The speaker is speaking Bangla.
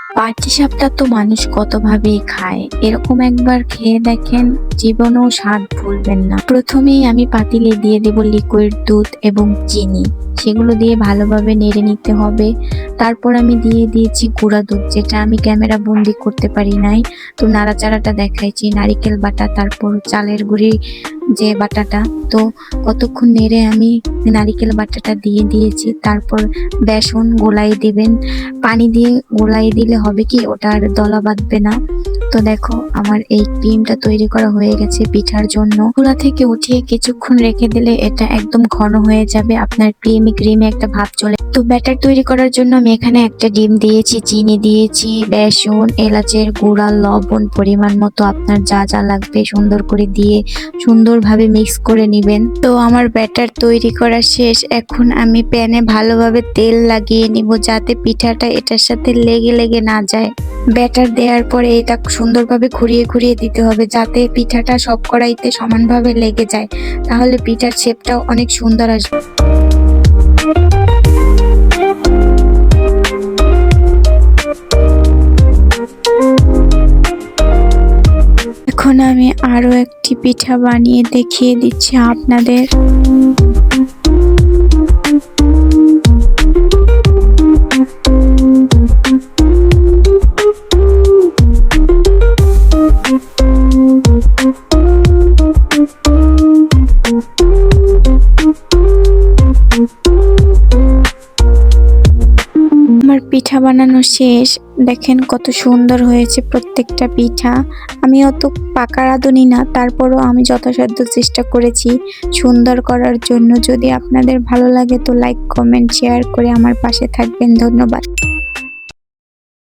পাটিসাপটা তো মানুষ কতভাবেই খায়। এরকম একবার খেয়ে দেখেন, জীবনেও স্বাদ ভুলবেন না। প্রথমেই আমি পাতিলে দিয়ে দেব লিকুইড দুধ এবং চিনি। সেগুলো দিয়ে ভালোভাবে নেড়ে নিতে হবে। তারপর আমি দিয়ে দিয়েছি গুঁড়া দুধ, যেটা আমি ক্যামেরা বন্দি করতে পারি নাই। তো নাড়াচাড়াটা দেখাইছি, নারিকেল বাটা, তারপর চালের গুঁড়ি যে বাটাটা। তো কতক্ষণ নেড়ে আমি নারিকেল বাটাটা দিয়ে দিয়েছি। তারপর বেসন গোলাই দিবেন। পানি দিয়ে গোলাই দিলে হবে কি, ওটা আর দলা বাঁধবে না। তো দেখো আমার এই ক্রিমটা তৈরি করা হয়ে গেছে পিঠার জন্য। চুলা থেকে উঠিয়ে কিছুক্ষণ রেখে দিলে এটা একদম ঘন হয়ে যাবে, আপনার ক্রিমি ক্রিমি একটা ভাব চলে। তো ব্যাটার তৈরি করার জন্য আমি এখানে একটা ডিম দিয়েছি, চিনি দিয়েছি, বেসন, এলাচের গুঁড়া, লবণ পরিমাণ মতো, আপনার যা যা লাগবে সুন্দর করে দিয়ে সুন্দরভাবে মিক্স করে নিবেন। তো আমার ব্যাটার তৈরি করা শেষ। এখন আমি প্যানে ভালোভাবে তেল লাগিয়ে নিব, যাতে পিঠাটা এটার সাথে লেগে লেগে না যায়। ব্যাটার দেওয়ার পরে এটা সুন্দরভাবে ঘুরিয়ে ঘুরিয়ে দিতে হবে, যাতে পিঠাটা সব কড়াইতে সমানভাবে লেগে যায়। তাহলে পিঠার শেপটাও অনেক সুন্দর আসবে। এখন আমি আরো একটি পিঠা বানিয়ে দেখিয়ে দিচ্ছি আপনাদের। আমার পিঠা বানানো শেষ। দেখেন কত সুন্দর হয়েছে প্রত্যেকটা পিঠা। আমি অত পাকা রাঁধুনি না, তারপরও আমি যথাসাধ্য চেষ্টা করেছি সুন্দর করার জন্য। যদি আপনাদের ভালো লাগে তো লাইক, কমেন্ট, শেয়ার করে আমার পাশে থাকবেন। ধন্যবাদ।